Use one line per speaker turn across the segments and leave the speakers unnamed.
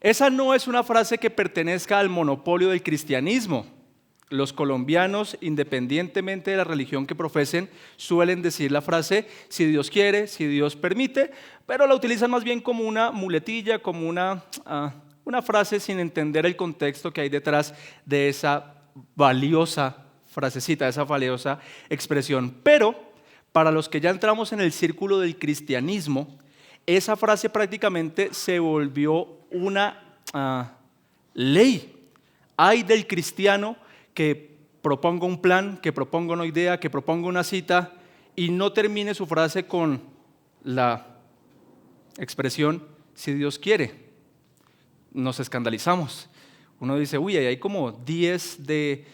Esa no es una frase que pertenezca al monopolio del cristianismo. Los colombianos, independientemente de la religión que profesen, suelen decir la frase si Dios quiere, si Dios permite, pero la utilizan más bien como una muletilla, como una frase sin entender el contexto que hay detrás de esa valiosa frasecita, de esa valiosa expresión. Pero para los que ya entramos en el círculo del cristianismo, esa frase prácticamente se volvió una ley. Hay del cristiano que proponga un plan, que proponga una idea, que proponga una cita y no termine su frase con la expresión si Dios quiere. Nos escandalizamos. Uno dice, uy, ahí hay como 10 de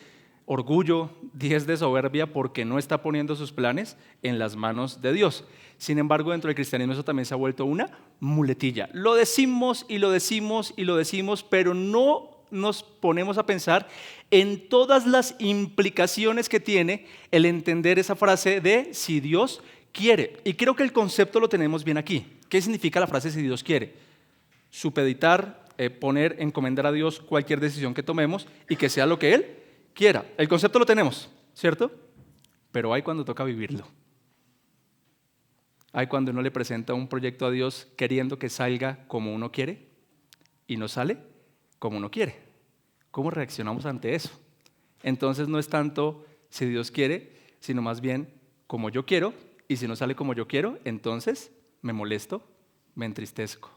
orgullo, 10 de soberbia porque no está poniendo sus planes en las manos de Dios. Sin embargo, dentro del cristianismo eso también se ha vuelto una muletilla. Lo decimos y lo decimos y lo decimos, pero no nos ponemos a pensar en todas las implicaciones que tiene el entender esa frase de si Dios quiere. Y creo que el concepto lo tenemos bien aquí. ¿Qué significa la frase si Dios quiere? Supeditar, encomendar a Dios cualquier decisión que tomemos y que sea lo que Él quiera. El concepto lo tenemos, ¿cierto? Pero hay cuando toca vivirlo. Hay cuando uno le presenta un proyecto a Dios queriendo que salga como uno quiere y no sale como uno quiere. ¿Cómo reaccionamos ante eso? Entonces no es tanto si Dios quiere, sino más bien como yo quiero, y si no sale como yo quiero, entonces me molesto, me entristezco.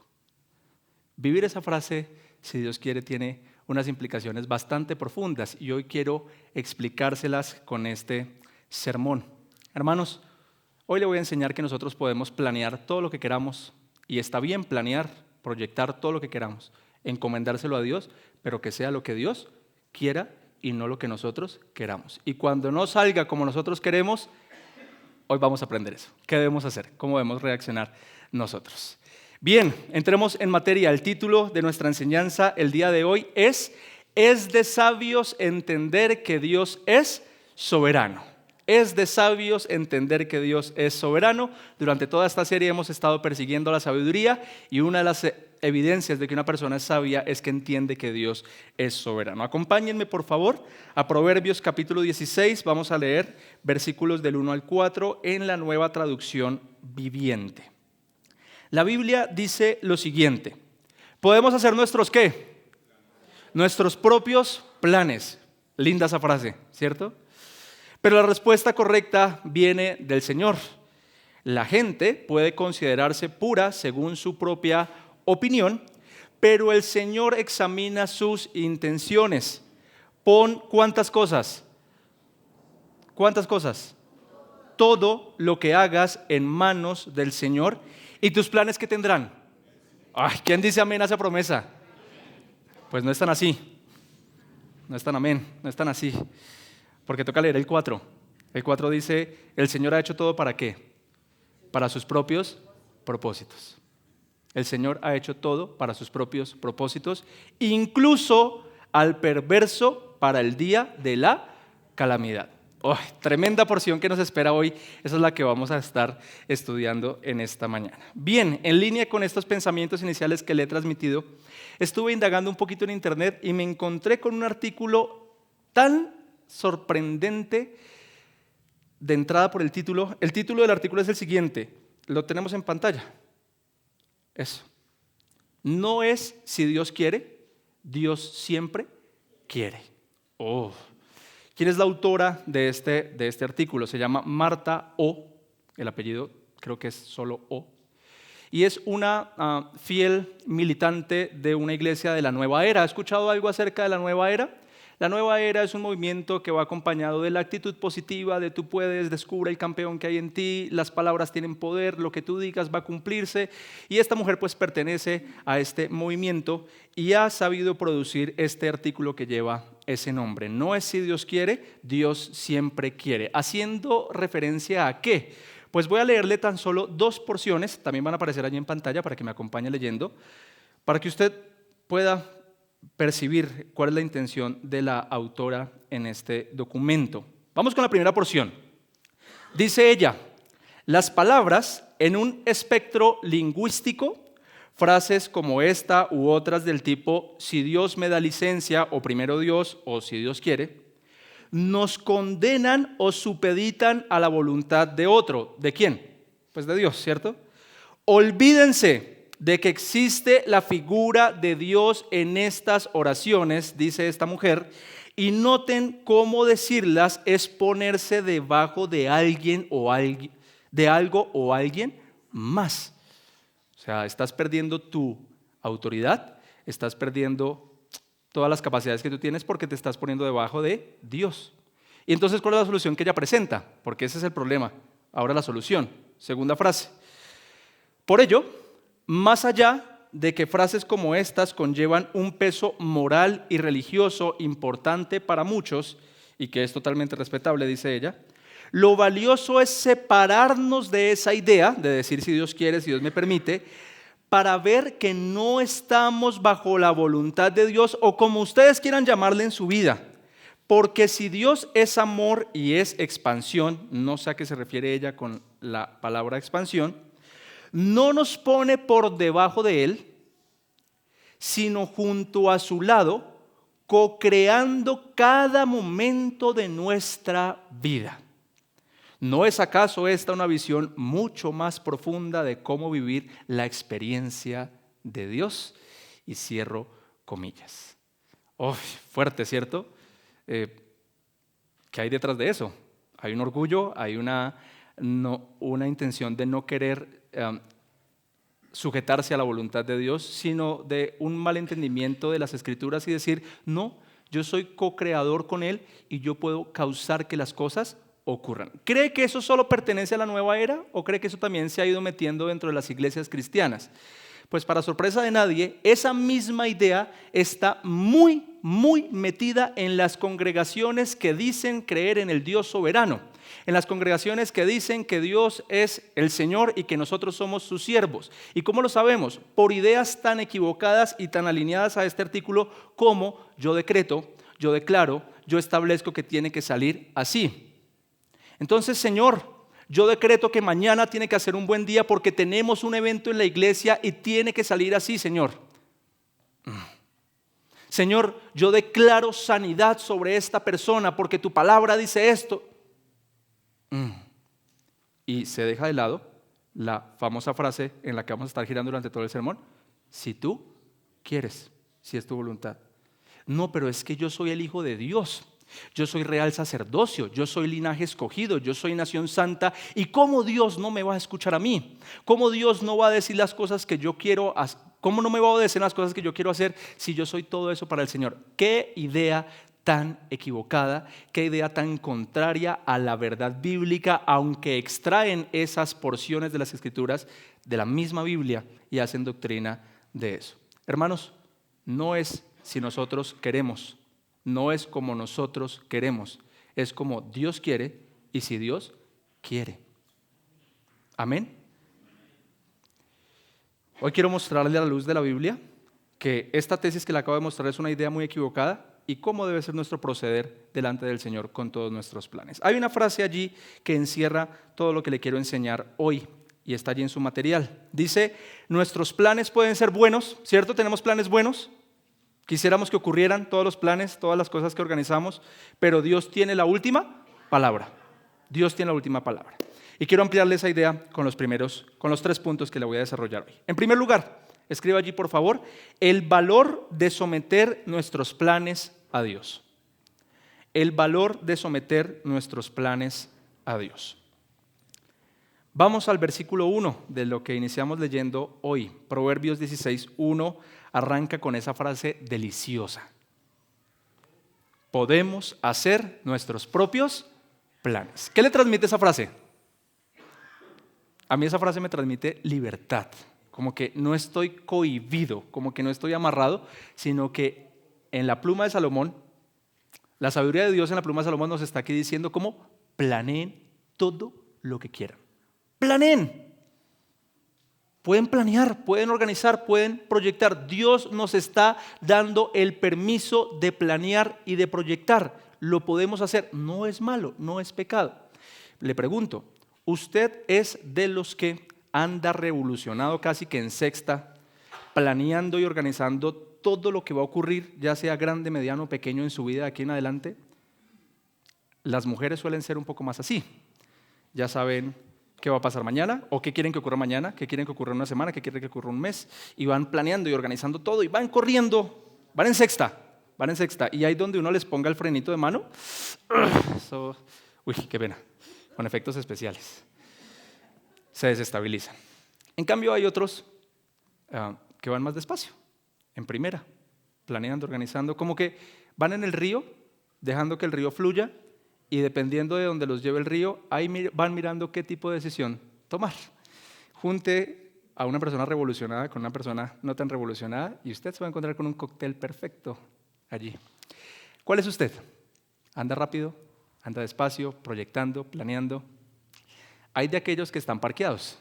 Vivir esa frase, si Dios quiere, tiene unas implicaciones bastante profundas y hoy quiero explicárselas con este sermón. Hermanos, hoy le voy a enseñar que nosotros podemos planear todo lo que queramos y está bien planear, proyectar todo lo que queramos, encomendárselo a Dios, pero que sea lo que Dios quiera y no lo que nosotros queramos. Y cuando no salga como nosotros queremos, hoy vamos a aprender eso. ¿Qué debemos hacer? ¿Cómo debemos reaccionar nosotros? Bien, entremos en materia. El título de nuestra enseñanza el día de hoy es de sabios entender que Dios es soberano. Es de sabios entender que Dios es soberano. Durante toda esta serie hemos estado persiguiendo la sabiduría y una de las evidencias de que una persona es sabia es que entiende que Dios es soberano. Acompáñenme por favor a Proverbios capítulo 16. Vamos a leer versículos del 1 al 4 en la Nueva Traducción Viviente. La Biblia dice lo siguiente: podemos hacer nuestros ¿qué? Nuestros propios planes. Linda esa frase, ¿cierto? Pero la respuesta correcta viene del Señor. La gente puede considerarse pura según su propia opinión, pero el Señor examina sus intenciones. Pon ¿cuántas cosas? ¿Cuántas cosas? Todo lo que hagas en manos del Señor. ¿Y tus planes qué tendrán? Ay, ¿quién dice amén a esa promesa? Pues no están así. No están amén, no están así. Porque toca leer el 4. El 4 dice, el Señor ha hecho todo ¿para qué? Para sus propios propósitos. El Señor ha hecho todo para sus propios propósitos, incluso al perverso para el día de la calamidad. Oh, tremenda porción que nos espera hoy. Esa es la que vamos a estar estudiando en esta mañana. Bien, en línea con estos pensamientos iniciales que le he transmitido, estuve indagando un poquito en internet y me encontré con un artículo tan sorprendente de entrada por el título. El título del artículo es el siguiente, lo tenemos en pantalla. Eso. No es si Dios quiere, Dios siempre quiere. Oh. ¿Quién es la autora de este artículo? Se llama Marta O. El apellido creo que es solo O. Y es una fiel militante de una iglesia de la Nueva Era. ¿Ha escuchado algo acerca de la Nueva Era? La Nueva Era es un movimiento que va acompañado de la actitud positiva, de tú puedes, descubre el campeón que hay en ti, las palabras tienen poder, lo que tú digas va a cumplirse. Y esta mujer pues pertenece a este movimiento y ha sabido producir este artículo que lleva ese nombre. No es si Dios quiere, Dios siempre quiere. ¿Haciendo referencia a qué? Pues voy a leerle tan solo 2 porciones, también van a aparecer allí en pantalla para que me acompañe leyendo, para que usted pueda percibir cuál es la intención de la autora en este documento. Vamos con la primera porción. Dice ella, las palabras en un espectro lingüístico Frases como esta u otras del tipo, si Dios me da licencia, o primero Dios, o si Dios quiere, nos condenan o supeditan a la voluntad de otro. ¿De quién? Pues de Dios, ¿cierto? Olvídense de que existe la figura de Dios en estas oraciones, dice esta mujer, y noten cómo decirlas es ponerse debajo de alguien o de algo o alguien más. O sea, estás perdiendo tu autoridad, estás perdiendo todas las capacidades que tú tienes porque te estás poniendo debajo de Dios. Y entonces, ¿cuál es la solución que ella presenta? Porque ese es el problema. Ahora la solución. Segunda frase. Por ello, más allá de que frases como estas conllevan un peso moral y religioso importante para muchos, y que es totalmente respetable, dice ella, lo valioso es separarnos de esa idea, de decir si Dios quiere, si Dios me permite, para ver que no estamos bajo la voluntad de Dios o como ustedes quieran llamarle en su vida. Porque si Dios es amor y es expansión, no sé a qué se refiere ella con la palabra expansión, no nos pone por debajo de Él, sino junto a su lado, co-creando cada momento de nuestra vida. ¿No es acaso esta una visión mucho más profunda de cómo vivir la experiencia de Dios? Y cierro comillas. Fuerte, ¿cierto? ¿Qué hay detrás de eso? Hay un orgullo, hay una intención de no querer sujetarse a la voluntad de Dios, sino de un mal entendimiento de las Escrituras y decir, no, yo soy co-creador con Él y yo puedo causar que las cosas ocurran. ¿Cree que eso solo pertenece a la nueva era o cree que eso también se ha ido metiendo dentro de las iglesias cristianas? Pues para sorpresa de nadie, esa misma idea está muy metida en las congregaciones que dicen creer en el Dios soberano, en las congregaciones que dicen que Dios es el Señor y que nosotros somos sus siervos. ¿Y cómo lo sabemos? Por ideas tan equivocadas y tan alineadas a este artículo como yo decreto, yo declaro, yo establezco que tiene que salir así. Entonces, Señor, yo decreto que mañana tiene que ser un buen día porque tenemos un evento en la iglesia y tiene que salir así, Señor. Señor, yo declaro sanidad sobre esta persona porque tu palabra dice esto. Y se deja de lado la famosa frase en la que vamos a estar girando durante todo el sermón. Si tú quieres, si es tu voluntad. No, pero es que yo soy el Hijo de Dios. Yo soy real sacerdocio, yo soy linaje escogido, yo soy nación santa. ¿Y cómo Dios no me va a escuchar a mí? ¿Cómo Dios no va a decir las cosas que yo quiero hacer? ¿Cómo no me va a obedecer las cosas que yo quiero hacer si yo soy todo eso para el Señor? ¿Qué idea tan equivocada? ¿Qué idea tan contraria a la verdad bíblica? Aunque extraen esas porciones de las Escrituras de la misma Biblia y hacen doctrina de eso. Hermanos, no es si nosotros queremos. No es como nosotros queremos, es como Dios quiere y si Dios quiere. Amén. Hoy quiero mostrarle a la luz de la Biblia que esta tesis que le acabo de mostrar es una idea muy equivocada y cómo debe ser nuestro proceder delante del Señor con todos nuestros planes. Hay una frase allí que encierra todo lo que le quiero enseñar hoy y está allí en su material. Dice, nuestros planes pueden ser buenos, ¿cierto? ¿Tenemos planes buenos? Quisiéramos que ocurrieran todos los planes, todas las cosas que organizamos, pero Dios tiene la última palabra. Dios tiene la última palabra. Y quiero ampliarle esa idea con los 3 puntos que le voy a desarrollar hoy. En primer lugar, escriba allí por favor, el valor de someter nuestros planes a Dios. El valor de someter nuestros planes a Dios. Vamos al versículo 1 de lo que iniciamos leyendo hoy. Proverbios 16:1 arranca con esa frase deliciosa. Podemos hacer nuestros propios planes. ¿Qué le transmite esa frase? A mí esa frase me transmite libertad, como que no estoy cohibido, como que no estoy amarrado, sino que en la pluma de Salomón, la sabiduría de Dios en la pluma de Salomón nos está aquí diciendo cómo planeen todo lo que quieran. Planeen. Pueden planear, pueden organizar, pueden proyectar. Dios nos está dando el permiso de planear y de proyectar. Lo podemos hacer. No es malo, no es pecado. Le pregunto, ¿usted es de los que anda revolucionado casi que en sexta, planeando y organizando todo lo que va a ocurrir, ya sea grande, mediano o pequeño en su vida de aquí en adelante, las mujeres suelen ser un poco más así. Ya saben qué va a pasar mañana, o qué quieren que ocurra mañana, qué quieren que ocurra en una semana, qué quieren que ocurra un mes, y van planeando y organizando todo, y van corriendo, van en sexta, y ahí donde uno les ponga el frenito de mano, uy, qué pena, con efectos especiales, se desestabilizan. En cambio hay otros que van más despacio, en primera, planeando, organizando, como que van en el río, dejando que el río fluya, y dependiendo de donde los lleve el río, ahí van mirando qué tipo de decisión tomar. Junte a una persona revolucionada con una persona no tan revolucionada y usted se va a encontrar con un cóctel perfecto allí. ¿Cuál es usted? ¿Anda rápido? ¿Anda despacio? ¿Proyectando? ¿Planeando? Hay de aquellos que están parqueados,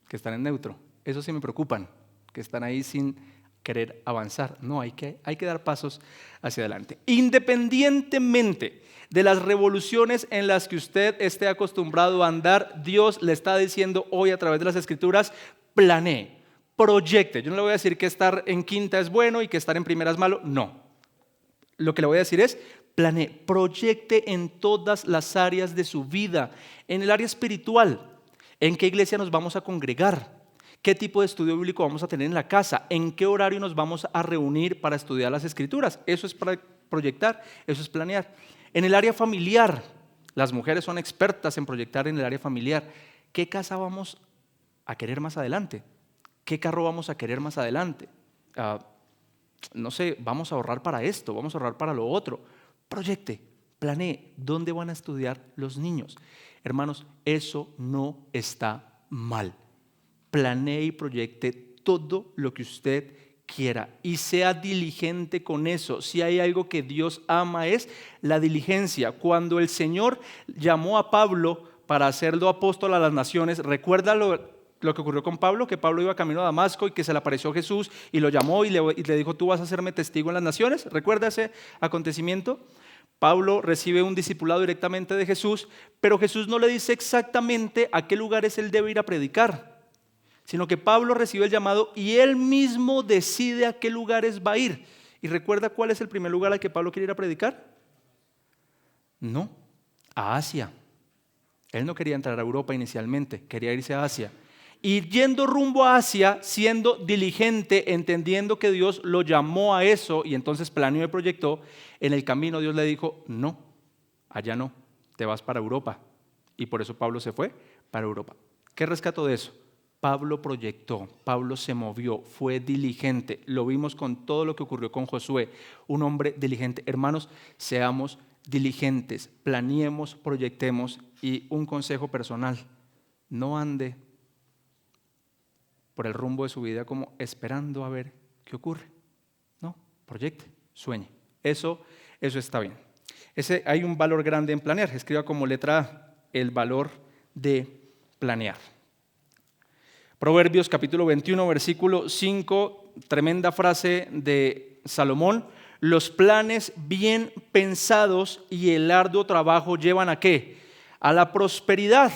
que están en neutro. Esos sí me preocupan, que están ahí sin querer avanzar. No, hay que dar pasos hacia adelante. Independientemente de las revoluciones en las que usted esté acostumbrado a andar, Dios le está diciendo hoy a través de las Escrituras, planee, proyecte. Yo no le voy a decir que estar en quinta es bueno y que estar en primera es malo, no. Lo que le voy a decir es, planee, proyecte en todas las áreas de su vida, en el área espiritual, en qué iglesia nos vamos a congregar, qué tipo de estudio bíblico vamos a tener en la casa, en qué horario nos vamos a reunir para estudiar las Escrituras. Eso es para proyectar, eso es planear. En el área familiar, las mujeres son expertas en proyectar en el área familiar. ¿Qué casa vamos a querer más adelante? ¿Qué carro vamos a querer más adelante? No sé, vamos a ahorrar para esto, vamos a ahorrar para lo otro. Proyecte, planee, ¿dónde van a estudiar los niños? Hermanos, eso no está mal. Planee y proyecte todo lo que usted quiera y sea diligente con eso. Si hay algo que Dios ama es la diligencia. Cuando el Señor llamó a Pablo para hacerlo apóstol a las naciones, ¿recuerda lo que ocurrió con Pablo? Que Pablo iba camino a Damasco y que se le apareció Jesús y lo llamó y le dijo, tú vas a hacerme testigo en las naciones. ¿Recuerda ese acontecimiento? Pablo recibe un discipulado directamente de Jesús, pero Jesús no le dice exactamente a qué lugares él debe ir a predicar, sino que Pablo recibe el llamado y él mismo decide a qué lugares va a ir. ¿Y recuerda cuál es el primer lugar al que Pablo quiere ir a predicar? No, a Asia. Él no quería entrar a Europa inicialmente, quería irse a Asia. Y yendo rumbo a Asia, siendo diligente, entendiendo que Dios lo llamó a eso y entonces planeó y proyectó, en el camino Dios le dijo, no, allá no, te vas para Europa. Y por eso Pablo se fue para Europa. ¿Qué rescató de eso? Pablo proyectó, Pablo se movió, fue diligente. Lo vimos con todo lo que ocurrió con Josué, un hombre diligente. Hermanos, seamos diligentes, planeemos, proyectemos. Y un consejo personal, no ande por el rumbo de su vida como esperando a ver qué ocurre. No, proyecte, sueñe. Eso está bien. Hay un valor grande en planear. Escriba como letra A el valor de planear. Proverbios capítulo 21, versículo 5, tremenda frase de Salomón. Los planes bien pensados y el arduo trabajo llevan ¿a qué? A la prosperidad.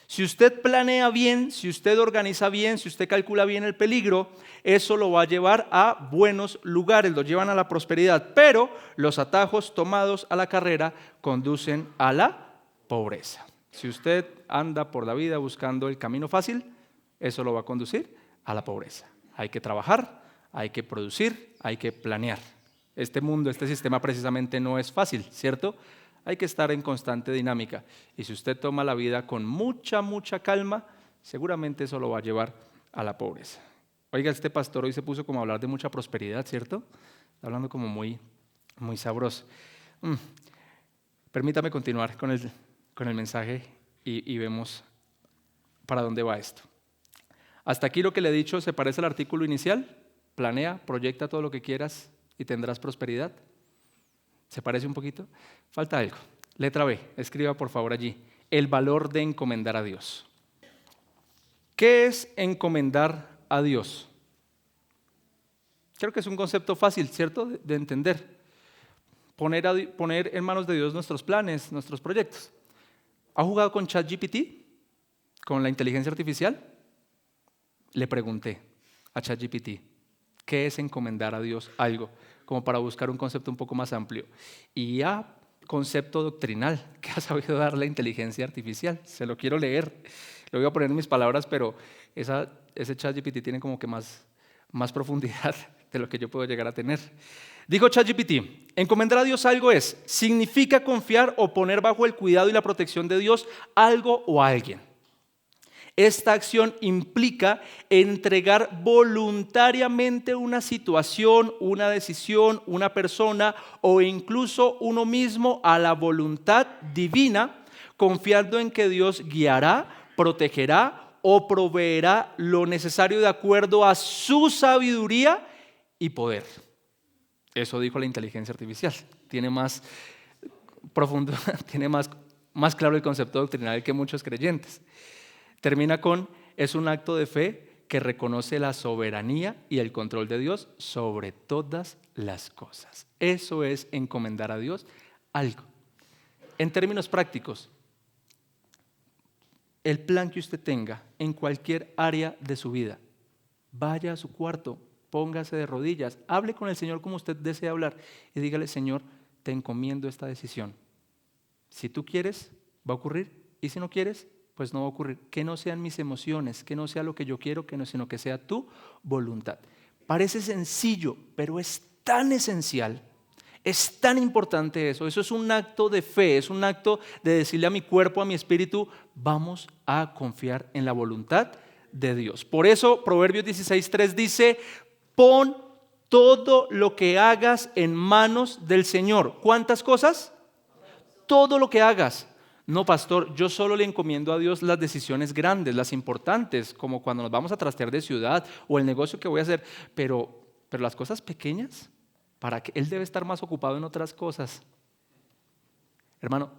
Si usted planea bien, si usted organiza bien, si usted calcula bien el peligro, eso lo va a llevar a buenos lugares, lo llevan a la prosperidad. Pero los atajos tomados a la carrera conducen a la pobreza. Si usted anda por la vida buscando el camino fácil, eso lo va a conducir a la pobreza. Hay que trabajar, hay que producir, hay que planear. Este mundo, este sistema precisamente no es fácil, ¿cierto? Hay que estar en constante dinámica. Y si usted toma la vida con mucha calma, seguramente eso lo va a llevar a la pobreza. Oiga, este pastor hoy se puso como a hablar de mucha prosperidad, ¿cierto? Está hablando como muy sabroso. Permítame continuar con el mensaje y vemos para dónde va esto. Hasta aquí lo que le he dicho se parece al artículo inicial. Planea, proyecta todo lo que quieras y tendrás prosperidad. ¿Se parece un poquito? Falta algo. Letra B, escriba por favor allí. El valor de encomendar a Dios. ¿Qué es encomendar a Dios? Creo que es un concepto fácil, ¿cierto? De entender. Poner en manos de Dios nuestros planes, nuestros proyectos. ¿Ha jugado con ChatGPT? ¿Con la inteligencia artificial? Le pregunté a ChatGPT, ¿Qué es encomendar a Dios algo? Como para buscar un concepto un poco más amplio. Y ya, concepto doctrinal que ha sabido dar la inteligencia artificial. Se lo quiero leer, lo voy a poner en mis palabras, pero ese ChatGPT tiene como que más profundidad de lo que yo puedo llegar a tener. Dijo ChatGPT, encomendar a Dios algo significa confiar o poner bajo el cuidado y la protección de Dios algo o a alguien. Esta acción implica entregar voluntariamente una situación, una decisión, una persona o incluso uno mismo a la voluntad divina, confiando en que Dios guiará, protegerá o proveerá lo necesario de acuerdo a su sabiduría y poder. Eso dijo la inteligencia artificial. Tiene más profundo, tiene más claro el concepto doctrinal que muchos creyentes. Termina con, es un acto de fe que reconoce la soberanía y el control de Dios sobre todas las cosas. Eso es encomendar a Dios algo. En términos prácticos, el plan que usted tenga en cualquier área de su vida, vaya a su cuarto, póngase de rodillas, hable con el Señor como usted desea hablar y dígale, Señor, te encomiendo esta decisión. Si tú quieres, va a ocurrir, y si no quieres, pues no va a ocurrir. Que no sean mis emociones, que no sea lo que yo quiero, sino que sea tu voluntad. Parece sencillo, pero es tan esencial, es tan importante eso. Eso es un acto de fe, es un acto de decirle a mi cuerpo, a mi espíritu, vamos a confiar en la voluntad de Dios. Por eso Proverbios 16:3 dice, pon todo lo que hagas en manos del Señor. ¿Cuántas cosas? Todo lo que hagas. No, pastor, yo solo le encomiendo a Dios las decisiones grandes, las importantes, como cuando nos vamos a trastear de ciudad o el negocio que voy a hacer, pero las cosas pequeñas, para que Él debe estar más ocupado en otras cosas. Hermano,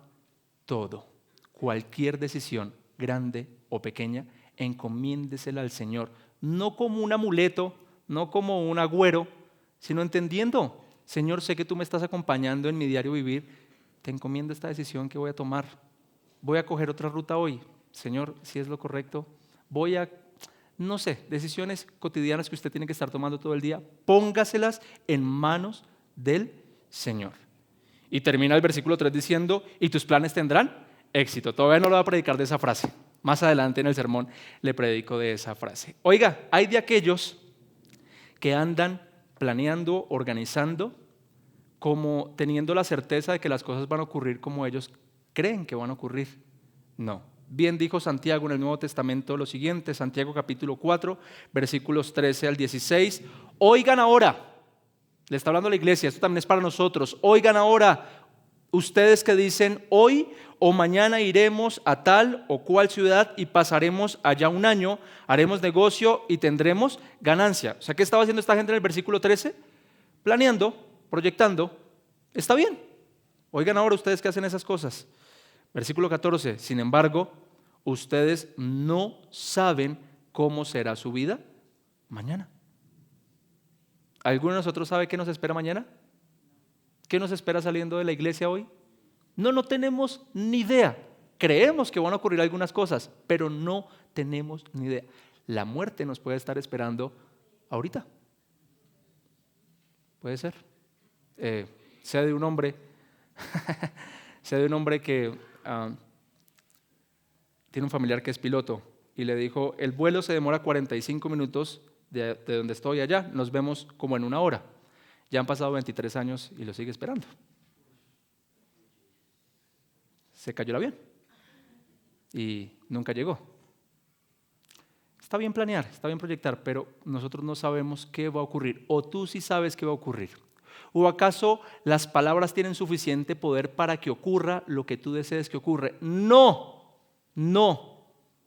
todo, cualquier decisión, grande o pequeña, encomiéndesela al Señor, no como un amuleto, no como un agüero, sino entendiendo, Señor, sé que tú me estás acompañando en mi diario vivir, te encomiendo esta decisión que voy a tomar. Voy a coger otra ruta hoy, Señor, si es lo correcto. Voy a, no sé, decisiones cotidianas que usted tiene que estar tomando todo el día, póngaselas en manos del Señor. Y termina el versículo 3 diciendo, y tus planes tendrán éxito. Todavía no lo voy a predicar de esa frase. Más adelante en el sermón le predico de esa frase. Oiga, hay de aquellos que andan planeando, organizando, como teniendo la certeza de que las cosas van a ocurrir como ellos creen que van a ocurrir. No. Bien dijo Santiago en el Nuevo Testamento lo siguiente, Santiago capítulo 4, versículos 13 al 16. Oigan ahora, le está hablando a la iglesia, esto también es para nosotros. Oigan ahora, ustedes que dicen hoy o mañana iremos a tal o cual ciudad y pasaremos allá un año, haremos negocio y tendremos ganancia. O sea, ¿qué estaba haciendo esta gente en el versículo 13? Planeando, proyectando. Está bien. Oigan ahora ustedes que hacen esas cosas. Versículo 14, sin embargo, ustedes no saben cómo será su vida mañana. ¿Alguno de nosotros sabe qué nos espera mañana? ¿Qué nos espera saliendo de la iglesia hoy? No tenemos ni idea. Creemos que van a ocurrir algunas cosas, pero no tenemos ni idea. La muerte nos puede estar esperando ahorita. Puede ser. Sé de un hombre que tiene un familiar que es piloto y le dijo, el vuelo se demora 45 minutos de donde estoy allá, nos vemos como en una hora. Ya han pasado 23 años y lo sigue esperando. Se cayó el avión y nunca llegó. Está bien planear, está bien proyectar, pero nosotros no sabemos qué va a ocurrir. O tú sí sabes qué va a ocurrir. ¿O acaso las palabras tienen suficiente poder para que ocurra lo que tú desees que ocurra? No.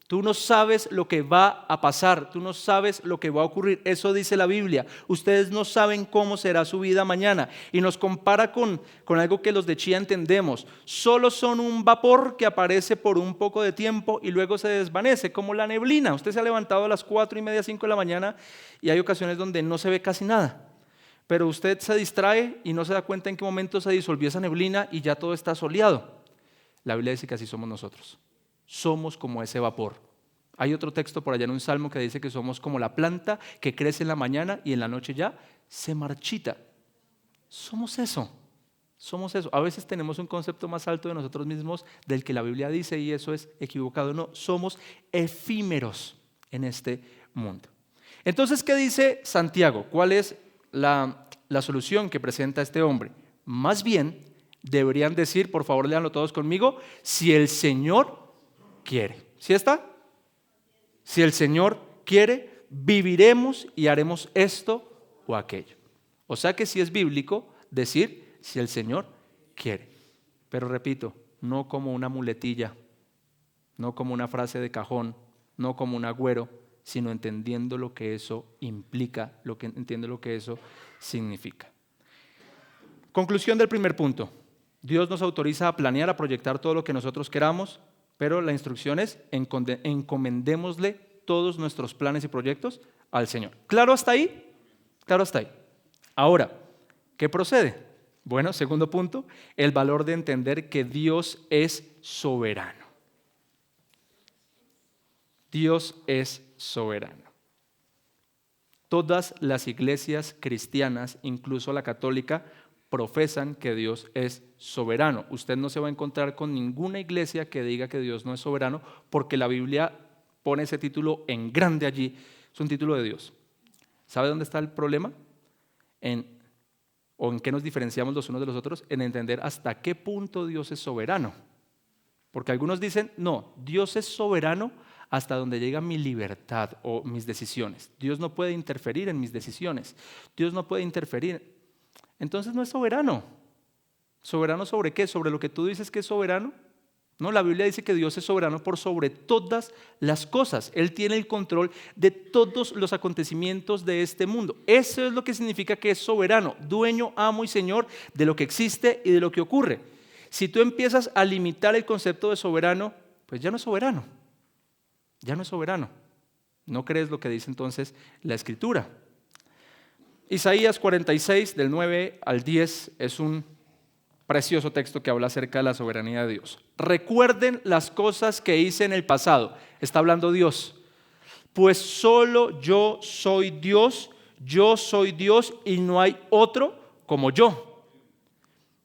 Tú no sabes lo que va a pasar, tú no sabes lo que va a ocurrir. Eso dice la Biblia. Ustedes no saben cómo será su vida mañana. Y nos compara con algo que los de Chía entendemos. Solo son un vapor que aparece por un poco de tiempo y luego se desvanece, como la neblina. Usted se ha levantado a las 4:30, 5 de la mañana y hay ocasiones donde no se ve casi nada. Pero usted se distrae y no se da cuenta en qué momento se disolvió esa neblina y ya todo está soleado. La Biblia dice que así somos nosotros. Somos como ese vapor. Hay otro texto por allá en un salmo que dice que somos como la planta que crece en la mañana y en la noche ya se marchita. Somos eso. Somos eso. A veces tenemos un concepto más alto de nosotros mismos del que la Biblia dice y eso es equivocado. No, somos efímeros en este mundo. Entonces, ¿qué dice Santiago? ¿Cuál es la solución que presenta este hombre? Más bien, deberían decir, por favor, léanlo todos conmigo, si el Señor quiere. ¿Sí está? Si el Señor quiere, viviremos y haremos esto o aquello. O sea que sí es bíblico decir si el Señor quiere. Pero repito, no como una muletilla, no como una frase de cajón, no como un agüero, sino entendiendo lo que eso implica, entiendo lo que eso significa. Conclusión del primer punto. Dios nos autoriza a planear, a proyectar todo lo que nosotros queramos, pero la instrucción es encomendémosle todos nuestros planes y proyectos al Señor. ¿Claro hasta ahí? Claro hasta ahí. Ahora, ¿qué procede? Bueno, segundo punto, el valor de entender que Dios es soberano. Dios es soberano. Todas las iglesias cristianas, incluso la católica, profesan que Dios es soberano. Usted no se va a encontrar con ninguna iglesia que diga que Dios no es soberano, porque la Biblia pone ese título en grande allí. Es un título de Dios. ¿Sabe dónde está el problema? ¿O en qué nos diferenciamos los unos de los otros? En entender hasta qué punto Dios es soberano. Porque algunos dicen, no, Dios es soberano hasta donde llega mi libertad o mis decisiones. Dios no puede interferir en mis decisiones. Dios no puede interferir. Entonces no es soberano. ¿Soberano sobre qué? ¿Sobre lo que tú dices que es soberano? No, la Biblia dice que Dios es soberano por sobre todas las cosas. Él tiene el control de todos los acontecimientos de este mundo. Eso es lo que significa que es soberano, dueño, amo y señor de lo que existe y de lo que ocurre. Si tú empiezas a limitar el concepto de soberano, pues ya no es soberano. Ya no es soberano. ¿No crees lo que dice entonces la Escritura? Isaías 46, del 9 al 10, es un precioso texto que habla acerca de la soberanía de Dios. Recuerden las cosas que hice en el pasado. Está hablando Dios. Pues solo yo soy Dios y no hay otro como yo.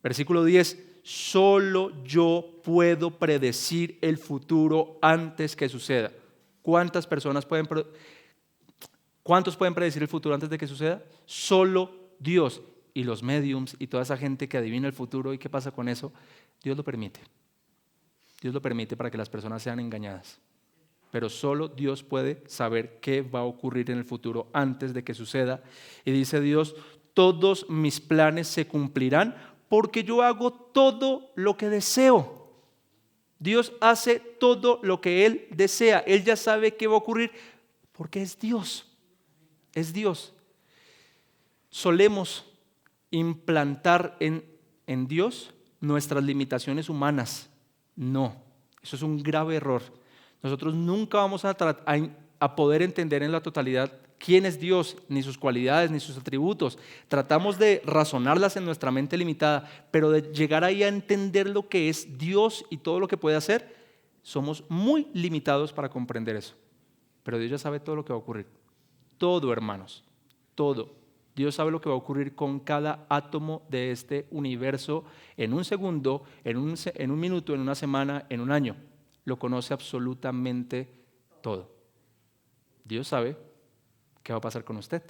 Versículo 10. Solo yo puedo predecir el futuro antes que suceda. ¿Cuántos pueden predecir el futuro antes de que suceda? Solo Dios. Y los mediums y toda esa gente que adivina el futuro, ¿y qué pasa con eso? Dios lo permite. Dios lo permite para que las personas sean engañadas. Pero solo Dios puede saber qué va a ocurrir en el futuro antes de que suceda. Y dice Dios, todos mis planes se cumplirán porque yo hago todo lo que deseo. Dios hace todo lo que Él desea. Él ya sabe qué va a ocurrir porque es Dios. Es Dios. Solemos implantar en Dios nuestras limitaciones humanas. No, eso es un grave error. Nosotros nunca vamos a poder entender en la totalidad quién es Dios, ni sus cualidades, ni sus atributos. Tratamos de razonarlas en nuestra mente limitada, pero de llegar ahí a entender lo que es Dios y todo lo que puede hacer, somos muy limitados para comprender eso. Pero Dios ya sabe todo lo que va a ocurrir. Todo, hermanos, todo. Dios sabe lo que va a ocurrir con cada átomo de este universo en un segundo, en un minuto, en una semana, en un año. Lo conoce absolutamente todo. Dios sabe qué va a pasar con usted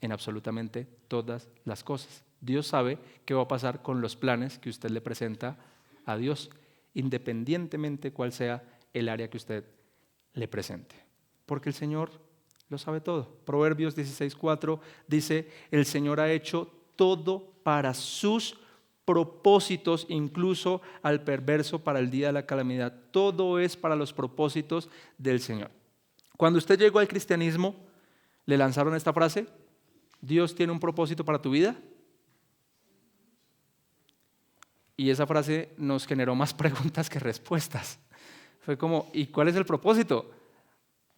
en absolutamente todas las cosas. Dios sabe qué va a pasar con los planes que usted le presenta a Dios, independientemente cuál sea el área que usted le presente. Porque el Señor lo sabe todo. Proverbios 16:4 dice, el Señor ha hecho todo para sus propósitos, incluso al perverso para el día de la calamidad. Todo es para los propósitos del Señor. Cuando usted llegó al cristianismo, le lanzaron esta frase, ¿Dios tiene un propósito para tu vida? Y esa frase nos generó más preguntas que respuestas. Fue como, ¿y cuál es el propósito?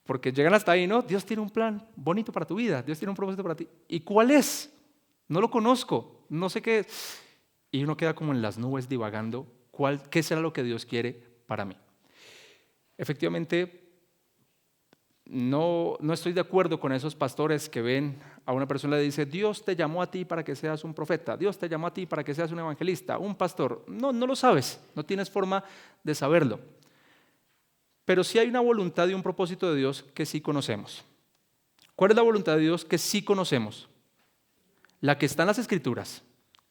Porque llegan hasta ahí, ¿no? Dios tiene un plan bonito para tu vida, Dios tiene un propósito para ti. ¿Y cuál es? No lo conozco, no sé qué es. Y uno queda como en las nubes divagando, ¿qué será lo que Dios quiere para mí? Efectivamente, no estoy de acuerdo con esos pastores que ven a una persona y le dice, Dios te llamó a ti para que seas un profeta, Dios te llamó a ti para que seas un evangelista, un pastor. No lo sabes, no tienes forma de saberlo. Pero sí hay una voluntad y un propósito de Dios que sí conocemos. ¿Cuál es la voluntad de Dios que sí conocemos? La que está en las Escrituras.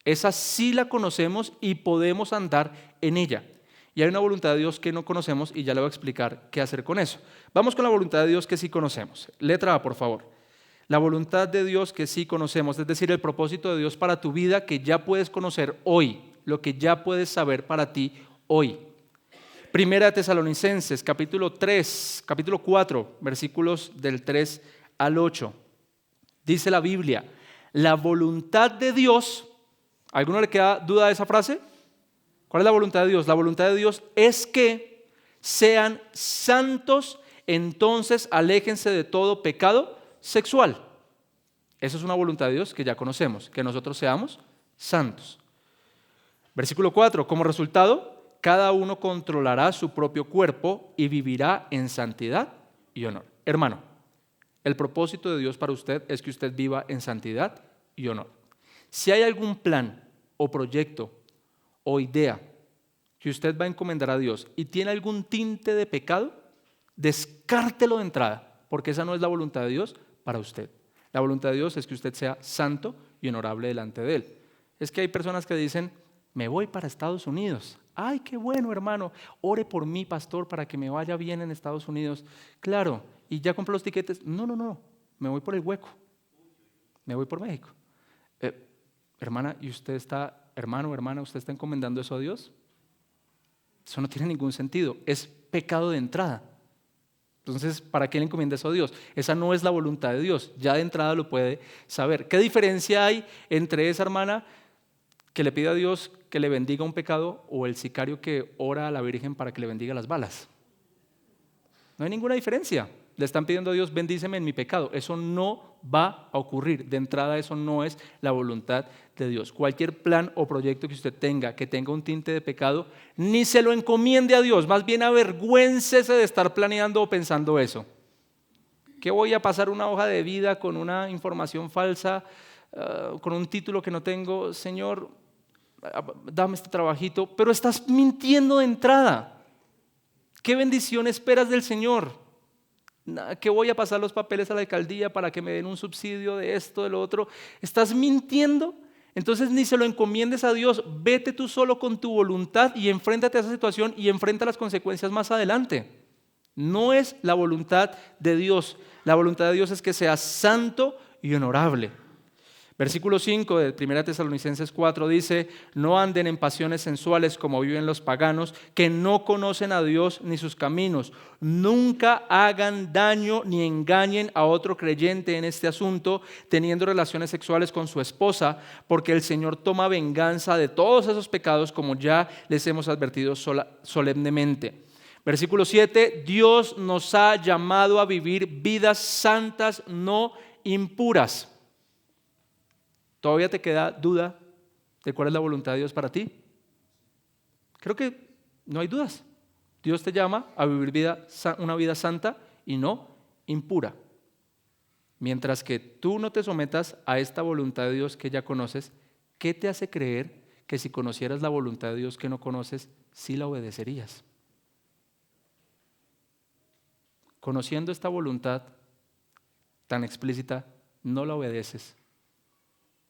Esa sí la conocemos y podemos andar en ella. Y hay una voluntad de Dios que no conocemos y ya le voy a explicar qué hacer con eso. Vamos con la voluntad de Dios que sí conocemos. Letra A, por favor. La voluntad de Dios que sí conocemos, es decir, el propósito de Dios para tu vida que ya puedes conocer hoy, lo que ya puedes saber para ti hoy. Primera de Tesalonicenses, capítulo 4, versículos del 3 al 8. Dice la Biblia, la voluntad de Dios, ¿a alguno le queda duda de esa frase? ¿Cuál es la voluntad de Dios? La voluntad de Dios es que sean santos, entonces aléjense de todo pecado sexual. Esa es una voluntad de Dios que ya conocemos, que nosotros seamos santos. Versículo 4, como resultado, cada uno controlará su propio cuerpo y vivirá en santidad y honor. Hermano, el propósito de Dios para usted es que usted viva en santidad y honor. Si hay algún plan o proyecto o idea que usted va a encomendar a Dios y tiene algún tinte de pecado, descártelo de entrada, porque esa no es la voluntad de Dios para usted. La voluntad de Dios es que usted sea santo y honorable delante de Él. Es que hay personas que dicen, me voy para Estados Unidos. Ay, qué bueno, hermano, ore por mí, pastor, para que me vaya bien en Estados Unidos. Claro, y ya compró los tiquetes. No, me voy por el hueco. Me voy por México. Hermana, ¿y usted está, hermana, usted está encomendando eso a Dios? Eso no tiene ningún sentido. Es pecado de entrada. Entonces, ¿para qué le encomienda eso a Dios? Esa no es la voluntad de Dios. Ya de entrada lo puede saber. ¿Qué diferencia hay entre esa hermana que le pide a Dios que le bendiga un pecado o el sicario que ora a la Virgen para que le bendiga las balas? No hay ninguna diferencia. Le están pidiendo a Dios, bendíceme en mi pecado. Eso no va a ocurrir. De entrada, eso no es la voluntad de Dios. Cualquier plan o proyecto que usted tenga, que tenga un tinte de pecado, ni se lo encomiende a Dios. Más bien avergüéncese de estar planeando o pensando eso. ¿Qué voy a pasar una hoja de vida con una información falsa, con un título que no tengo? Señor, dame este trabajito. Pero estás mintiendo de entrada. ¿Qué bendición esperas del Señor? Que voy a pasar los papeles a la alcaldía para que me den un subsidio de esto, de lo otro. ¿Estás mintiendo? Entonces ni se lo encomiendes a Dios. Vete tú solo con tu voluntad y enfréntate a esa situación y enfrenta las consecuencias más adelante. No es la voluntad de Dios. La voluntad de Dios es que seas santo y honorable. Versículo 5 de 1 Tesalonicenses 4 dice, no anden en pasiones sensuales como viven los paganos, que no conocen a Dios ni sus caminos. Nunca hagan daño ni engañen a otro creyente en este asunto, teniendo relaciones sexuales con su esposa, porque el Señor toma venganza de todos esos pecados, como ya les hemos advertido solemnemente. Versículo 7, Dios nos ha llamado a vivir vidas santas, no impuras. ¿Todavía te queda duda de cuál es la voluntad de Dios para ti? Creo que no hay dudas. Dios te llama a vivir una vida santa y no impura. Mientras que tú no te sometas a esta voluntad de Dios que ya conoces, ¿qué te hace creer que si conocieras la voluntad de Dios que no conoces, sí la obedecerías? Conociendo esta voluntad tan explícita, no la obedeces.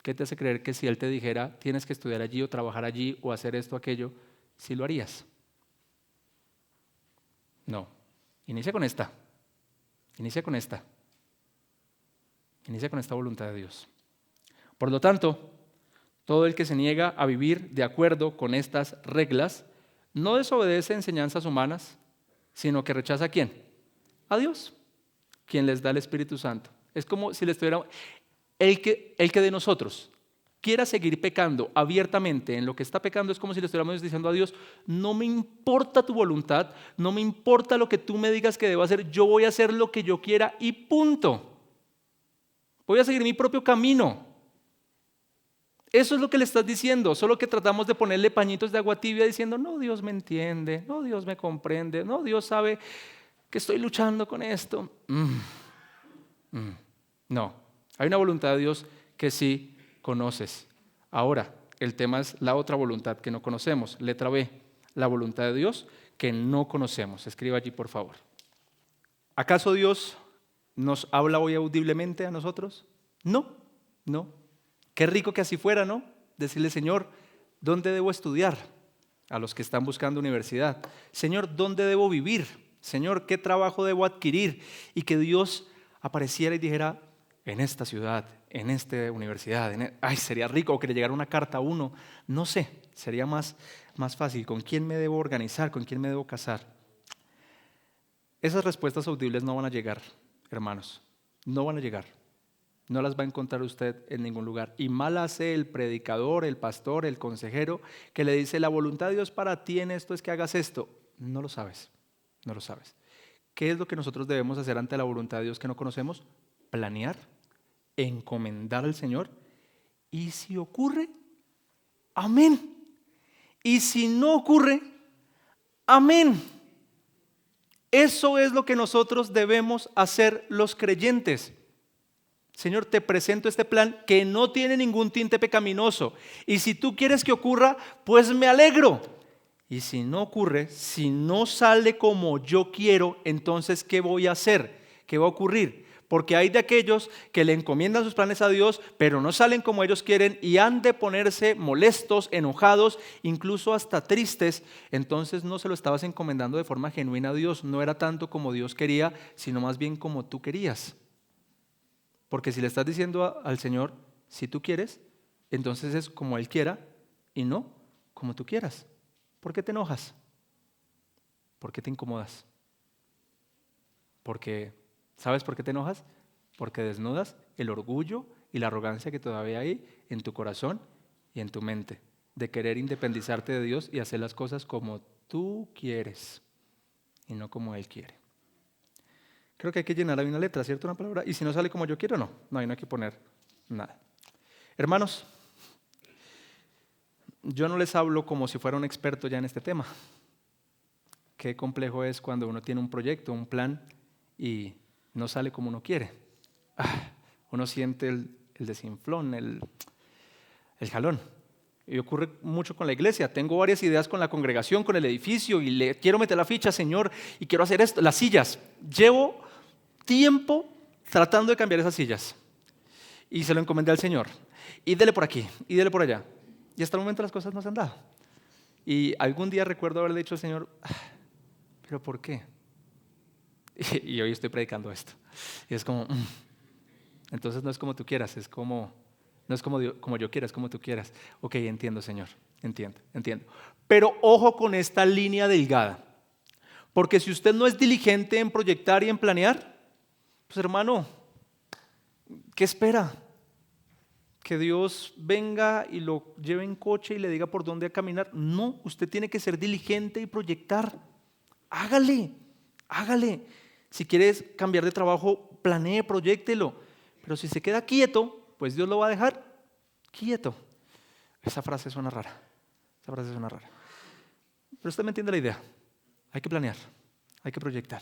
¿Qué te hace creer que si Él te dijera tienes que estudiar allí o trabajar allí o hacer esto o aquello, sí lo harías? No. Inicia con esta voluntad de Dios. Por lo tanto, todo el que se niega a vivir de acuerdo con estas reglas no desobedece enseñanzas humanas, sino que rechaza ¿a quién? A Dios, quien les da el Espíritu Santo. Es como si le estuviera... El que de nosotros quiera seguir pecando abiertamente en lo que está pecando es como si le estuviéramos diciendo a Dios, no me importa tu voluntad, no me importa lo que tú me digas que debo hacer, yo voy a hacer lo que yo quiera y punto. Voy a seguir mi propio camino. Eso es lo que le estás diciendo, solo que tratamos de ponerle pañitos de agua tibia diciendo, no, Dios me entiende, no, Dios me comprende, no, Dios sabe. que estoy luchando con esto. No, hay una voluntad de Dios que sí conoces. Ahora, el tema es la otra voluntad que no conocemos. Letra B, la voluntad de Dios que no conocemos. Escriba allí, por favor. ¿Acaso Dios nos habla hoy audiblemente a nosotros? No, no. Qué rico que así fuera, ¿no? Decirle, Señor, ¿dónde debo estudiar? A los que están buscando universidad. Señor, ¿dónde debo vivir? Señor, ¿qué trabajo debo adquirir? Y que Dios apareciera y dijera, en esta ciudad, en esta universidad, ay, sería rico, o que le llegara una carta a uno, no sé, sería más fácil. ¿Con quién me debo organizar? ¿Con quién me debo casar? Esas respuestas audibles no van a llegar, hermanos, no van a llegar. No las va a encontrar usted en ningún lugar. Y mal hace el predicador, el pastor, el consejero, que le dice, la voluntad de Dios para ti en esto es que hagas esto. No lo sabes, no lo sabes. ¿Qué es lo que nosotros debemos hacer ante la voluntad de Dios que no conocemos? Planear, encomendar al Señor. Y si ocurre, amén. Y si no ocurre, amén. Eso es lo que nosotros debemos hacer los creyentes. Señor, te presento este plan que no tiene ningún tinte pecaminoso. Y si tú quieres que ocurra, pues me alegro. Y si no ocurre, si no sale como yo quiero, entonces, ¿qué voy a hacer? ¿Qué va a ocurrir? Porque hay de aquellos que le encomiendan sus planes a Dios, pero no salen como ellos quieren y han de ponerse molestos, enojados, incluso hasta tristes. Entonces no se lo estabas encomendando de forma genuina a Dios. No era tanto como Dios quería, sino más bien como tú querías. Porque si le estás diciendo al Señor, si tú quieres, entonces es como Él quiera y no como tú quieras. ¿Por qué te enojas? ¿Por qué te incomodas? Porque, ¿sabes por qué te enojas? Porque desnudas el orgullo y la arrogancia que todavía hay en tu corazón y en tu mente, de querer independizarte de Dios y hacer las cosas como tú quieres y no como Él quiere. Creo que hay que llenar ahí una letra, ¿cierto? Una palabra. Y si no sale como yo quiero, no. No, ahí no hay que poner nada. Hermanos, yo no les hablo como si fuera un experto ya en este tema. Qué complejo es cuando uno tiene un proyecto, un plan y no sale como uno quiere. Uno siente el desinflón, el jalón. Y ocurre mucho con la iglesia. Tengo varias ideas con la congregación, con el edificio y le quiero meter la ficha, Señor, y quiero hacer esto. Las sillas. Llevo tiempo tratando de cambiar esas sillas. Y se lo encomendé al Señor. Y dele por aquí, y dele por allá. Y hasta el momento las cosas no se han dado. Y algún día recuerdo haberle dicho al Señor, ¿pero por qué? Y hoy estoy predicando esto. Y es como, entonces no es como tú quieras, no es como yo quiera, es como tú quieras. Ok, entiendo, Señor, entiendo. Pero ojo con esta línea delgada. Porque si usted no es diligente en proyectar y en planear, pues hermano, ¿qué espera? Que Dios venga y lo lleve en coche y le diga por dónde caminar. No, usted tiene que ser diligente y proyectar. Hágale. Si quieres cambiar de trabajo, planee, proyéctelo. Pero si se queda quieto, pues Dios lo va a dejar quieto. Esa frase suena rara. Pero usted me entiende la idea. Hay que planear, hay que proyectar.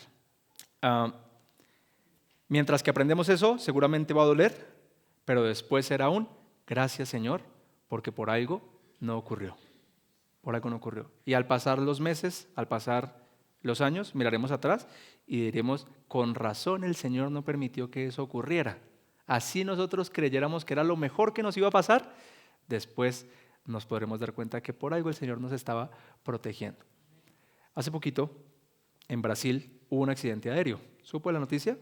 Mientras que aprendemos eso, seguramente va a doler, pero después será un gracias, Señor, porque por algo no ocurrió. Y al pasar los meses, al pasar los años, miraremos atrás y diremos, con razón el Señor no permitió que eso ocurriera. Así nosotros creyéramos que era lo mejor que nos iba a pasar, después nos podremos dar cuenta que por algo el Señor nos estaba protegiendo. Hace poquito, en Brasil, hubo un accidente aéreo. ¿Supo la noticia?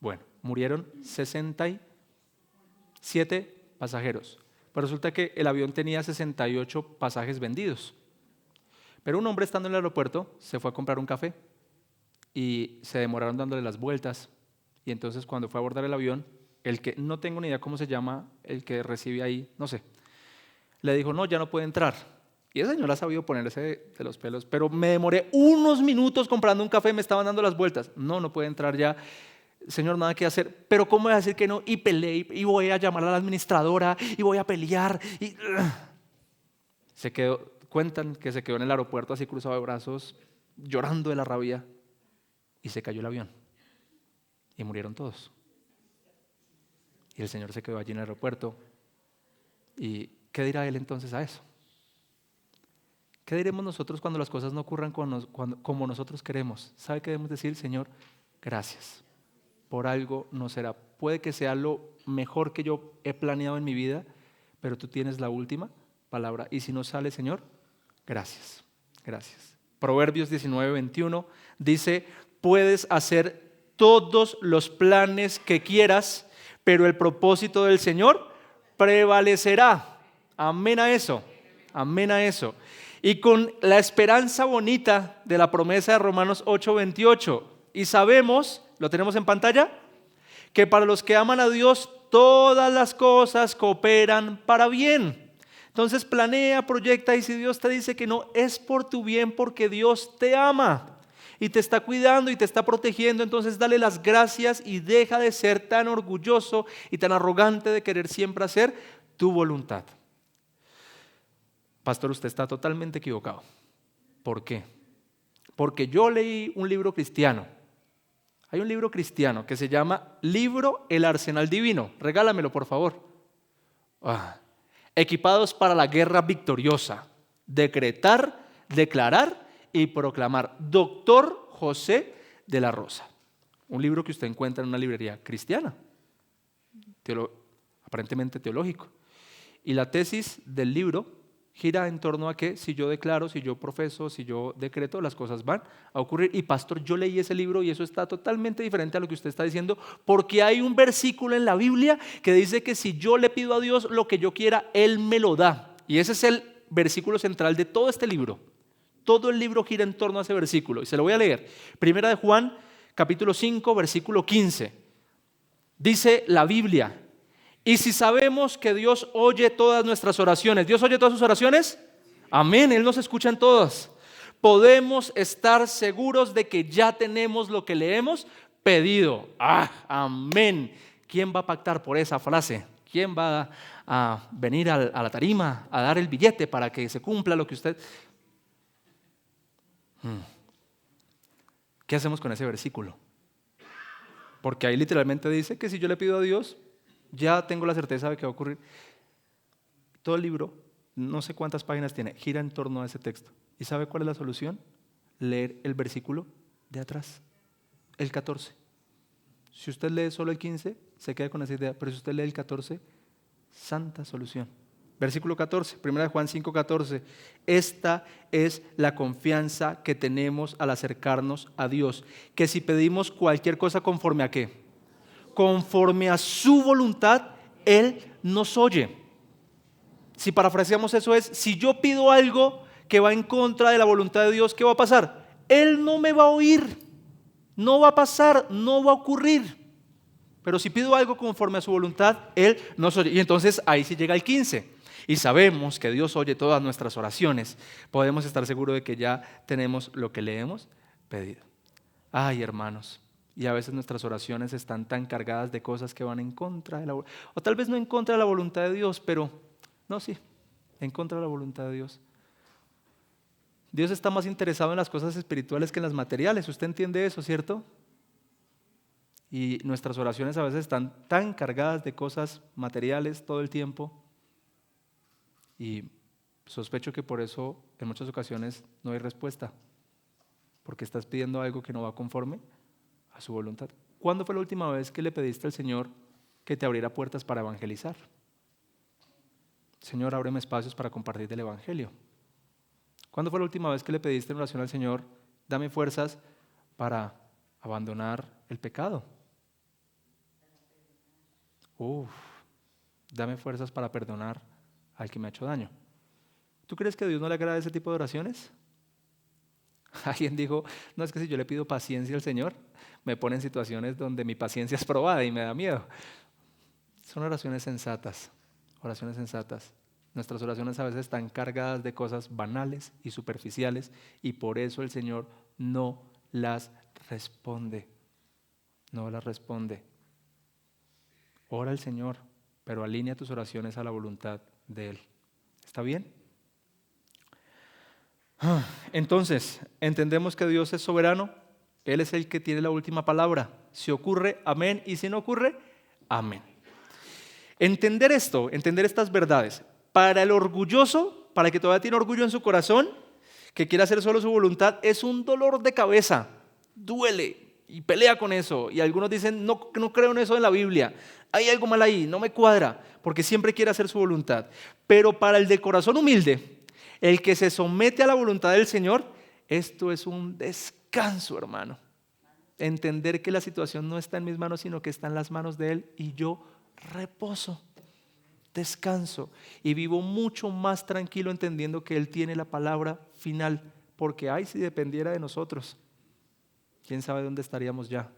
Bueno, murieron 67 pasajeros. Pero resulta que el avión tenía 68 pasajes vendidos. Pero un hombre estando en el aeropuerto se fue a comprar un café y se demoraron dándole las vueltas. Y entonces cuando fue a abordar el avión, el que no tengo ni idea cómo se llama, el que recibe ahí, no sé, le dijo, no, ya no puede entrar. Y ese señor ha sabido ponerse de los pelos, pero me demoré unos minutos comprando un café, me estaban dando las vueltas. No puede entrar ya. Señor, nada que hacer. Pero ¿cómo voy a decir que no? Y peleé, y voy a llamar a la administradora, y voy a pelear. Y cuentan que se quedó en el aeropuerto así cruzado de brazos, llorando de la rabia. y se cayó el avión y murieron todos. Y el Señor se quedó allí en el aeropuerto. ¿Y qué dirá Él entonces a eso? ¿Qué diremos nosotros cuando las cosas no ocurran como nosotros queremos? ¿Sabe qué debemos decir? Señor, gracias. Por algo no será. Puede que sea lo mejor que yo he planeado en mi vida, pero tú tienes la última palabra. Y si no sale, Señor, gracias. Gracias. Proverbios 19:21 dice: puedes hacer todos los planes que quieras, pero el propósito del Señor prevalecerá. Amén a eso. Amén a eso. Y con la esperanza bonita de la promesa de Romanos 8:28. Y sabemos, ¿lo tenemos en pantalla? Que para los que aman a Dios, todas las cosas cooperan para bien. Entonces planea, proyecta, y si Dios te dice que no, es por tu bien, porque Dios te ama y te está cuidando y te está protegiendo. Entonces dale las gracias y deja de ser tan orgulloso y tan arrogante de querer siempre hacer tu voluntad. Pastor, usted está totalmente equivocado. ¿Por qué? Porque yo leí un libro cristiano. Hay un libro cristiano que se llama Libro El Arsenal Divino. Regálamelo, por favor. Equipados para la guerra victoriosa. Decretar, declarar y proclamar. Doctor José de la Rosa. Un libro que usted encuentra en una librería cristiana. Aparentemente teológico. Y la tesis del libro gira en torno a que si yo declaro, si yo profeso, si yo decreto, las cosas van a ocurrir. Y pastor, yo leí ese libro y eso está totalmente diferente a lo que usted está diciendo, porque hay un versículo en la Biblia que dice que si yo le pido a Dios lo que yo quiera, Él me lo da. Y ese es el versículo central de todo este libro. Todo el libro gira en torno a ese versículo. Y se lo voy a leer. Primera de Juan, capítulo 5, versículo 15. Dice la Biblia: y si sabemos que Dios oye todas nuestras oraciones. ¿Dios oye todas sus oraciones? Amén, Él nos escucha en todas. Podemos estar seguros de que ya tenemos lo que le hemos pedido. Amén. ¿Quién va a pactar por esa frase? ¿Quién va a venir a la tarima a dar el billete para que se cumpla lo que usted... ¿Qué hacemos con ese versículo? Porque ahí literalmente dice que si yo le pido a Dios, ya tengo la certeza de que va a ocurrir. Todo el libro, no sé cuántas páginas tiene, gira en torno a ese texto. ¿Y sabe cuál es la solución? Leer el versículo de atrás, el 14. Si usted lee solo el 15, se queda con esa idea, pero si usted lee el 14, santa solución. Versículo 14, 1 Juan 5:14. Esta es la confianza que tenemos al acercarnos a Dios, que si pedimos cualquier cosa conforme a ¿qué? Conforme a su voluntad, Él nos oye. Si parafraseamos eso es, si yo pido algo que va en contra de la voluntad de Dios, ¿qué va a pasar? Él no me va a oír, no va a pasar, no va a ocurrir. Pero si pido algo conforme a su voluntad, Él nos oye. Y entonces ahí sí llega el 15. Y sabemos que Dios oye todas nuestras oraciones. Podemos estar seguros de que ya tenemos lo que le hemos pedido. Ay, hermanos. Y a veces nuestras oraciones están tan cargadas de cosas que van en contra de la voluntad, o tal vez no en contra de la voluntad de Dios, pero no, sí, en contra de la voluntad de Dios. Dios está más interesado en las cosas espirituales que en las materiales. ¿Usted entiende eso, cierto? Y nuestras oraciones a veces están tan cargadas de cosas materiales todo el tiempo. Y sospecho que por eso en muchas ocasiones no hay respuesta, porque estás pidiendo algo que no va conforme a su voluntad. ¿Cuándo fue la última vez que le pediste al Señor que te abriera puertas para evangelizar? Señor, ábreme espacios para compartir del Evangelio. ¿Cuándo fue la última vez que le pediste en oración al Señor, dame fuerzas para abandonar el pecado? Dame fuerzas para perdonar al que me ha hecho daño. ¿Tú crees que a Dios no le agrada ese tipo de oraciones? Alguien dijo, no, es que si yo le pido paciencia al Señor, me pone en situaciones donde mi paciencia es probada y me da miedo. Son oraciones sensatas, oraciones sensatas. Nuestras oraciones a veces están cargadas de cosas banales y superficiales y por eso el Señor no las responde. No las responde. Ora al Señor, pero alinea tus oraciones a la voluntad de Él. ¿Está bien? Entonces, entendemos que Dios es soberano, Él es el que tiene la última palabra. Si ocurre, amén, y si no ocurre, amén. Entender esto, entender estas verdades, para el orgulloso, para el que todavía tiene orgullo en su corazón, que quiere hacer solo su voluntad, es un dolor de cabeza, duele y pelea con eso. Y algunos dicen, no creo en eso en la Biblia, hay algo mal ahí, no me cuadra, porque siempre quiere hacer su voluntad. Pero para el de corazón humilde, el que se somete a la voluntad del Señor, esto es un descanso, hermano. Entender que la situación no está en mis manos, sino que está en las manos de Él, y yo reposo, descanso, y vivo mucho más tranquilo entendiendo que Él tiene la palabra final, porque ay, si dependiera de nosotros, quién sabe dónde estaríamos ya.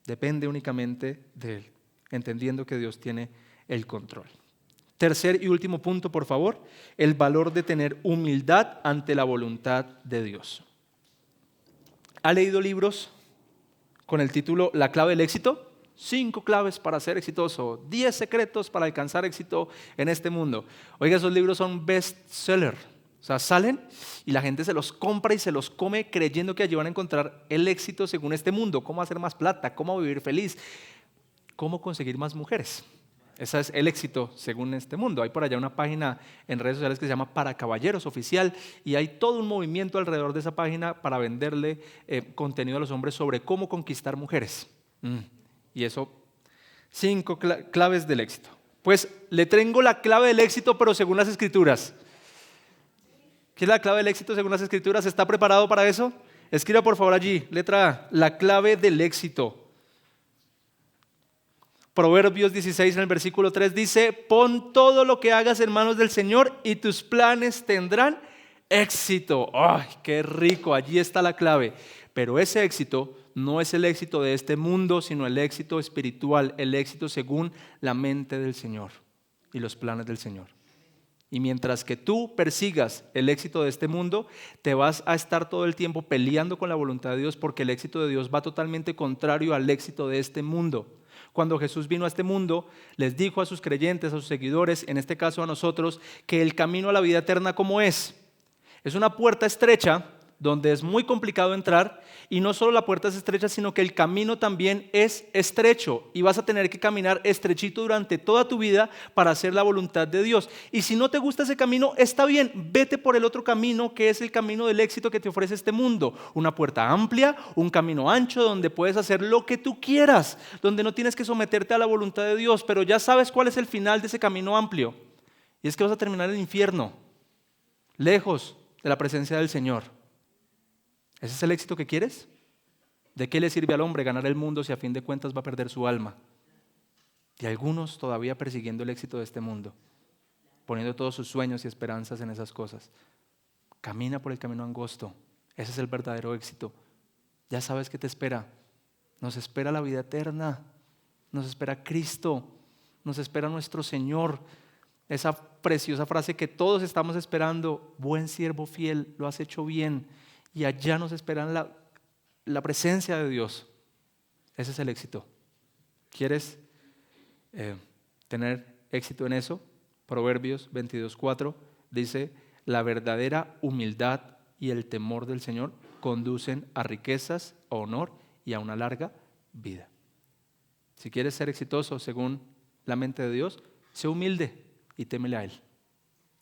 Depende únicamente de Él, entendiendo que Dios tiene el control. Tercer y último punto, por favor, el valor de tener humildad ante la voluntad de Dios. ¿Ha leído libros con el título La clave del éxito? 5 claves para ser exitoso, 10 secretos para alcanzar éxito en este mundo. Oiga, esos libros son bestseller. O sea, salen y la gente se los compra y se los come creyendo que allí van a encontrar el éxito según este mundo. Cómo hacer más plata, cómo vivir feliz, cómo conseguir más mujeres. Ese es el éxito según este mundo. Hay por allá una página en redes sociales que se llama Para Caballeros Oficial, y hay todo un movimiento alrededor de esa página para venderle contenido a los hombres sobre cómo conquistar mujeres. Y eso, 5 claves del éxito. Pues le tengo la clave del éxito, pero según las Escrituras. ¿Qué es la clave del éxito según las Escrituras? ¿Está preparado para eso? Escriba por favor allí, letra A, la clave del éxito. Proverbios 16 en el versículo 3 dice, pon todo lo que hagas en manos del Señor y tus planes tendrán éxito. ¡Ay, qué rico! Allí está la clave. Pero ese éxito no es el éxito de este mundo, sino el éxito espiritual, el éxito según la mente del Señor y los planes del Señor. Y mientras que tú persigas el éxito de este mundo, te vas a estar todo el tiempo peleando con la voluntad de Dios, porque el éxito de Dios va totalmente contrario al éxito de este mundo. Cuando Jesús vino a este mundo, les dijo a sus creyentes, a sus seguidores, en este caso a nosotros, que el camino a la vida eterna, ¿cómo es? Es una puerta estrecha donde es muy complicado entrar, y no solo la puerta es estrecha, sino que el camino también es estrecho, y vas a tener que caminar estrechito durante toda tu vida para hacer la voluntad de Dios. Y si no te gusta ese camino, está bien, vete por el otro camino, que es el camino del éxito que te ofrece este mundo. Una puerta amplia, un camino ancho donde puedes hacer lo que tú quieras, donde no tienes que someterte a la voluntad de Dios, pero ya sabes cuál es el final de ese camino amplio, y es que vas a terminar en el infierno, lejos de la presencia del Señor. ¿Ese es el éxito que quieres? ¿De qué le sirve al hombre ganar el mundo si a fin de cuentas va a perder su alma? Y algunos todavía persiguiendo el éxito de este mundo, poniendo todos sus sueños y esperanzas en esas cosas. Camina por el camino angosto. Ese es el verdadero éxito. Ya sabes qué te espera. Nos espera la vida eterna. Nos espera Cristo. Nos espera nuestro Señor. Esa preciosa frase que todos estamos esperando: buen siervo fiel, lo has hecho bien. Y allá nos esperan la presencia de Dios. Ese es el éxito. ¿Quieres tener éxito en eso? Proverbios 22:4 dice, la verdadera humildad y el temor del Señor conducen a riquezas, a honor y a una larga vida. Si quieres ser exitoso según la mente de Dios, sé humilde y témele a Él.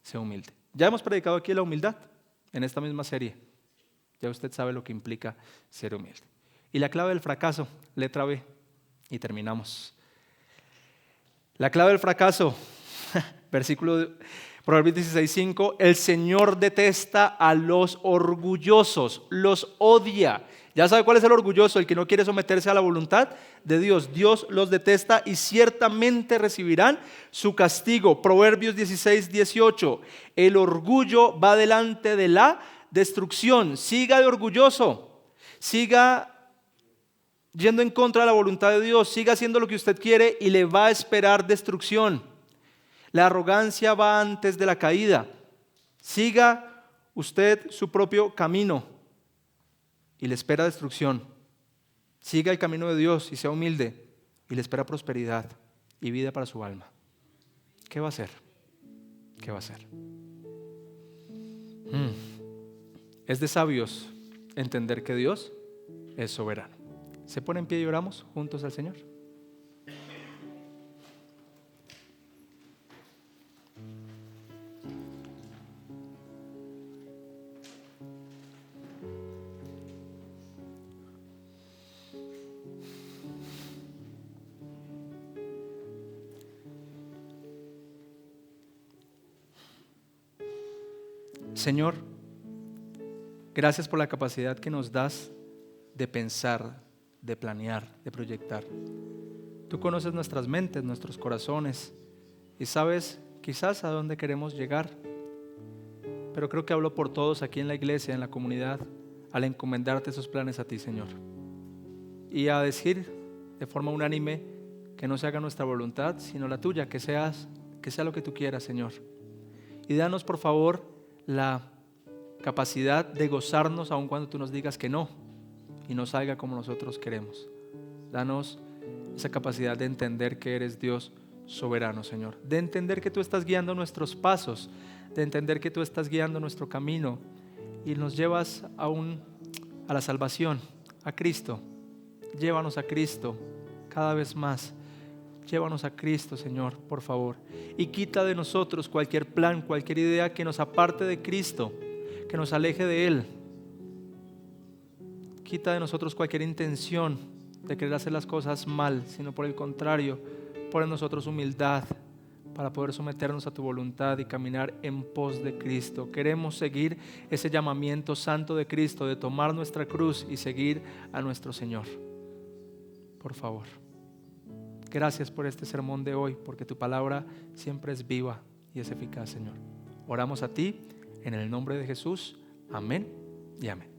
Sé humilde. Ya hemos predicado aquí la humildad en esta misma serie. Ya usted sabe lo que implica ser humilde. Y la clave del fracaso, letra B, y terminamos. La clave del fracaso, versículo Proverbios 16:5, el Señor detesta a los orgullosos, los odia. ¿Ya sabe cuál es el orgulloso? El que no quiere someterse a la voluntad de Dios. Dios los detesta y ciertamente recibirán su castigo. Proverbios 16:18, el orgullo va delante de la destrucción. Siga de orgulloso, siga yendo en contra de la voluntad de Dios, siga haciendo lo que usted quiere y le va a esperar destrucción. La arrogancia va antes de la caída. Siga usted su propio camino y le espera destrucción. Siga el camino de Dios y sea humilde y le espera prosperidad y vida para su alma. ¿Qué va a hacer? ¿Qué va a hacer? Es de sabios entender que Dios es soberano. ¿Se pone en pie y oramos juntos al Señor? Señor, gracias por la capacidad que nos das de pensar, de planear, de proyectar. Tú conoces nuestras mentes, nuestros corazones y sabes quizás a dónde queremos llegar. Pero creo que hablo por todos aquí en la iglesia, en la comunidad, al encomendarte esos planes a ti, Señor. Y a decir de forma unánime que no se haga nuestra voluntad, sino la tuya, que sea lo que tú quieras, Señor. Y danos, por favor, la capacidad de gozarnos aun cuando tú nos digas que no y no salga como nosotros queremos. Danos esa capacidad de entender que eres Dios soberano, Señor, de entender que tú estás guiando nuestros pasos, de entender que tú estás guiando nuestro camino y nos llevas a la salvación, a Cristo. Llévanos a Cristo cada vez más. Llévanos a Cristo, Señor, por favor. Y quita de nosotros cualquier plan, cualquier idea que nos aparte de Cristo, que nos aleje de Él. Quita de nosotros cualquier intención de querer hacer las cosas mal, sino por el contrario, pon en nosotros humildad para poder someternos a tu voluntad y caminar en pos de Cristo. Queremos seguir ese llamamiento santo de Cristo, de tomar nuestra cruz y seguir a nuestro Señor. Por favor. Gracias por este sermón de hoy, porque tu palabra siempre es viva y es eficaz, Señor. Oramos a ti en el nombre de Jesús. Amén y amén.